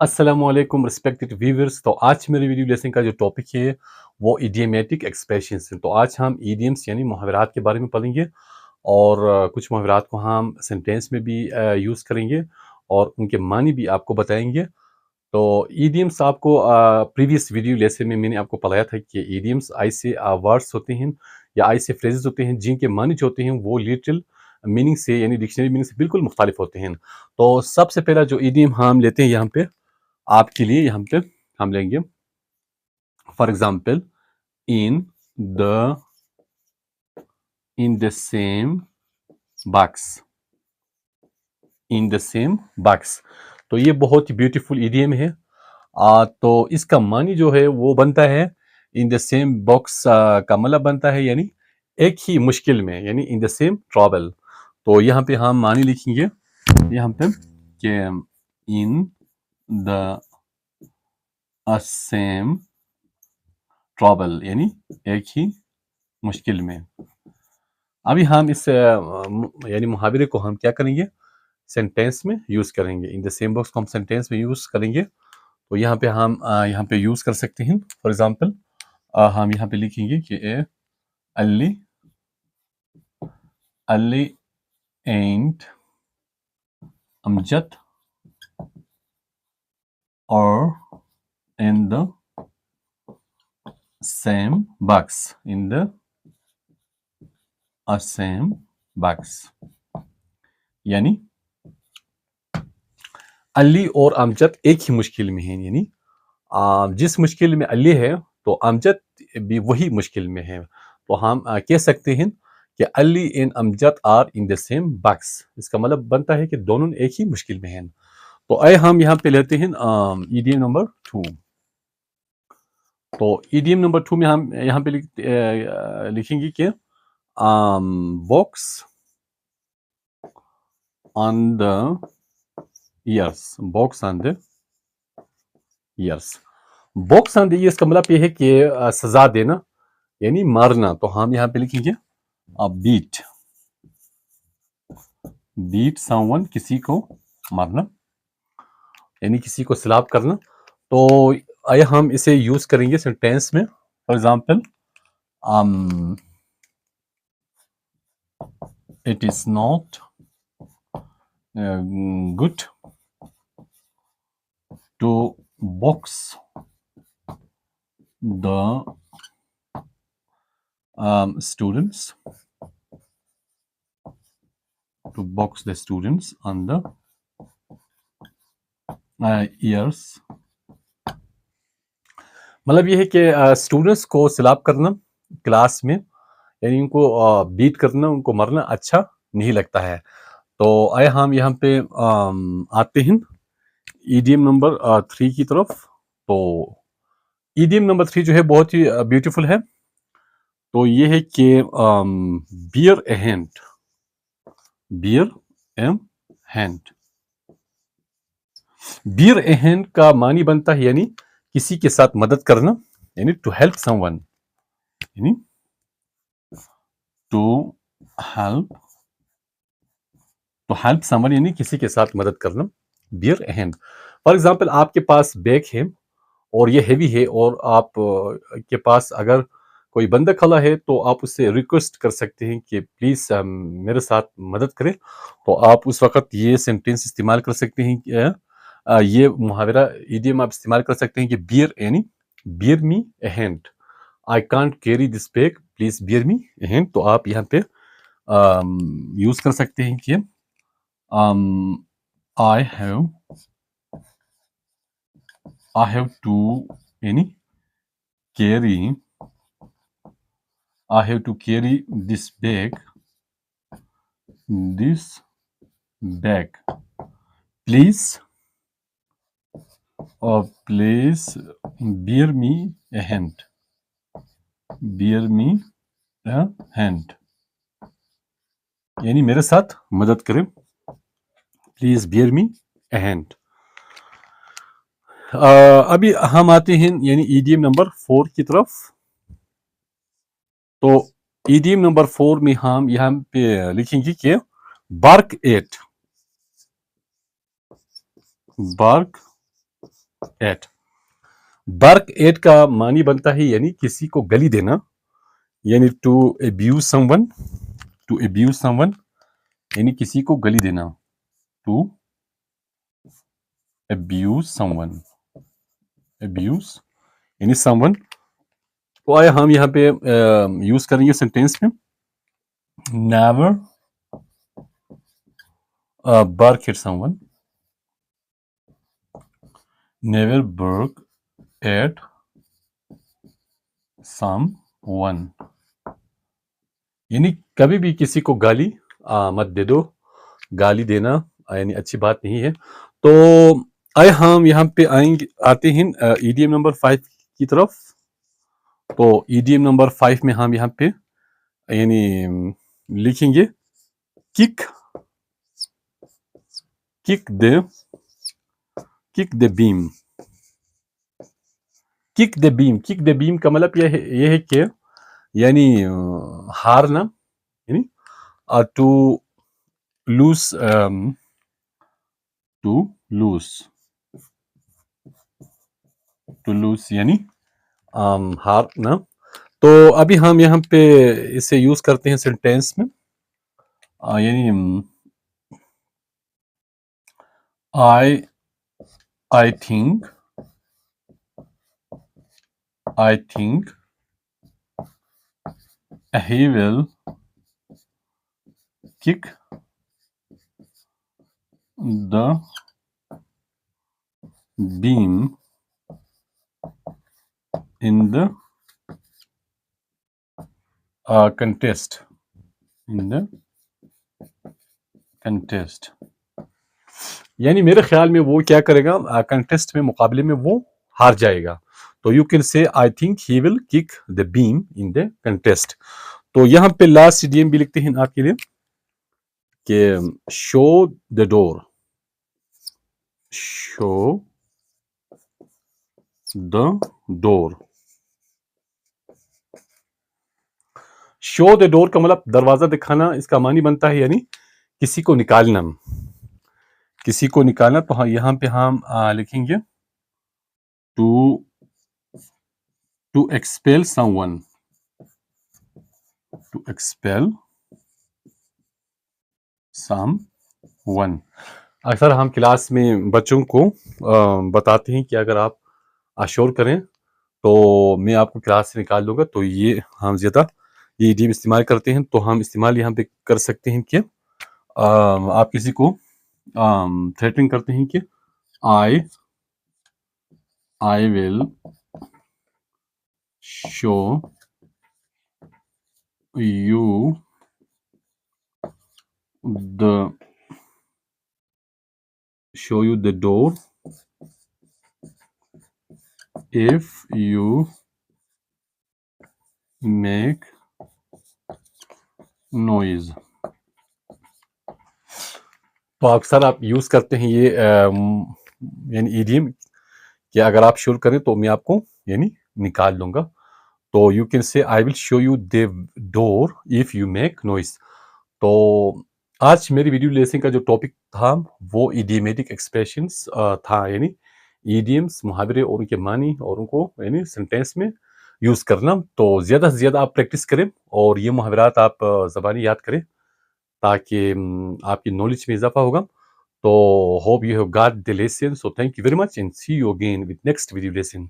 अस्सलामुअलैकुम respected viewers. तो आज मेरी वीडियो लेसन का जो टॉपिक है वो इडियमेटिक एक्सप्रेशंस है। तो आज हम इडियम्स यानी मुहावरात के बारे में पढ़ेंगे और कुछ मुहावरात को हम सेंटेंस में भी यूज़ करेंगे और उनके मानी भी आपको बताएंगे। तो इडियम्स आपको प्रीवियस वीडियो लेसन में मैंने आपको बताया था कि इडियम्स ऐसे वर्ड्स होते हैं या ऐसे फ्रेजेस होते हैं जिनके मानी जो होते हैं वो लिटरल मीनिंग से यानी डिक्शनरी मीनिंग से बिल्कुल मुख्तालिफ होते हैं। तो सबसे पहला जो इडियम हम लेते हैं यहाँ पे आपके लिए, यहाँ पे हम लेंगे for example in the in the same box. In the same box, तो ये बहुत ही ब्यूटीफुल इडियम है। तो इसका मानी जो है वो बनता है इन द सेम बॉक्स, का मतलब बनता है यानी एक ही मुश्किल में, यानी इन द सेम ट्रबल। तो यहाँ पे हम मानी लिखेंगे यहाँ पे कि इन द सेम ट्रबल यानी एक ही मुश्किल में। अभी हम इस यानी मुहावरे को हम क्या करेंगे, सेंटेंस में यूज करेंगे। इन द सेम बॉक्स को हम सेंटेंस में यूज करेंगे। तो यहाँ पे हम यहाँ पे यूज कर सकते हैं। फॉर एग्जांपल हम यहाँ पे लिखेंगे कि अली अली एंड अमजद और इन the same box. In the same box यानी अली और अमजद एक ही मुश्किल में हैं। यानी जिस मुश्किल में अली है तो अमजद भी वही मुश्किल में है। तो हम कह सकते हैं कि Ali and Amjad are in the same box. इसका मतलब बनता है कि दोनों एक ही मुश्किल में हैं। तो आइए हम यहाँ पे लेते हैं ईडीएम नंबर 2। तो ईडीएम नंबर 2 में हम यहाँ पे लिखेंगे कि box on the years. Box on the years. Box on the years का मतलब ये है कि सजा देना यानी मारना। तो हम यहाँ पे लिखेंगे बीट। बीट समवन, किसी को मारना यानी किसी को सलाब करना। तो आइए हम इसे यूज करेंगे सेंटेंस में। For example it is not good to box the students on the ears। मतलब ये है कि स्टूडेंट्स को सलाब करना क्लास में यानी उनको बीट करना, उनको मरना अच्छा नहीं लगता है। तो आए हम यहाँ पे आते हैं ईडीएम नंबर 3 की तरफ। तो ईडीएम नंबर 3 जो है बहुत ही ब्यूटीफुल है। तो ये है कि beer a hand. Beer a hand. Beer a hand का मानी बनता है यानी किसी के साथ मदद करना, यानी टू हेल्प समवन। यानी टू हेल्प समवन यानी किसी के साथ मदद करना। Bear a hand. For example आपके पास बैग है और ये हैवी है और आप के पास अगर कोई बंदा खड़ा है तो आप उससे रिक्वेस्ट कर सकते हैं कि प्लीज मेरे साथ मदद करें। तो आप उस वक्त ये सेंटेंस इस्तेमाल कर सकते हैं कि ये मुहावरा इडियम आप इस्तेमाल कर सकते हैं कि बियर यानी bear me a hand. I can't carry this bag, please bear me a hand. तो आप यहाँ पे यूज कर सकते हैं कि आई हैव टू यानी carry, I have to carry this bag. Please, please bear me a hand. Bear me a hand. यानी मेरे साथ मदद करें। Please bear me a hand. अभी हम आते हैं यानी ईडीएम नंबर 4 की तरफ। तो ईडीएम नंबर 4 में हम यहाँ पे लिखेंगे कि bark at। bark at. Bark at का मानी बनता है यानी किसी को गाली देना, यानी to abuse someone, to abuse someone यानी किसी को गाली देना, टू एब्यूज समवन, एब्यूज यानी समवन। तो आए हम यहाँ पे यूज करेंगे सेंटेंस में, never bark at someone, never bark at someone यानी कभी भी किसी को गाली मत दे दो। गाली देना यानी अच्छी बात नहीं है। तो आए हम यहाँ पे आते हैं ईडीएम नंबर 5 की तरफ। तो ईडीएम नंबर 5 में हम यहाँ पे यानी लिखेंगे kick, kick the beam. Kick the beam, kick the beam का मतलब यह है कि यानी हारना, यानी टू लूज, टू लूज यानी हारना। तो अभी हम यहाँ पे इसे यूज करते हैं सेंटेंस में, यानी I think he will kick the beam in the contest, in the contest यानी मेरे ख्याल में वो क्या करेगा, कंटेस्ट में, मुकाबले में वो हार जाएगा। तो you can say I think he will kick the beam in the contest. तो यहाँ पे लास्ट इडियम भी लिखते हैं आपके लिए कि show the door, show the door. Show the door का मतलब दरवाजा दिखाना, इसका मानी बनता है यानी किसी को निकालना, किसी को निकालना। तो हाँ, यहाँ पे हम लिखेंगे to expel someone, to expel someone. अक्सर हम क्लास में बच्चों को बताते हैं कि अगर आप अश्योर करें तो मैं आपको क्लास से निकाल दूंगा। तो ये हम ज़्यादा ये इडियम इस्तेमाल करते हैं। तो हम इस्तेमाल यहाँ पे कर सकते हैं कि आप किसी को थ्रेटनिंग करते हैं कि I will show you the door if you make noise। तो अक्सर आप यूज करते हैं ये यानी इडियम कि अगर आप शुरू करें तो मैं आपको यानी निकाल दूंगा। तो you can say I will show you the door if you make noise. तो आज मेरी वीडियो लेसन का जो टॉपिक था वो इडियमेटिक एक्सप्रेशंस था, यानी इडियम्स, मुहावरे और उनके मानी और उनको यानी सेंटेंस में यूज करना। तो ज़्यादा से ज़्यादा आप प्रैक्टिस करें और ये मुहावरात आप ज़बानी याद करें ताकि आपकी नॉलेज में इजाफा होगा। तो hope you have got the lesson. So thank you very much and see you again with next video lesson.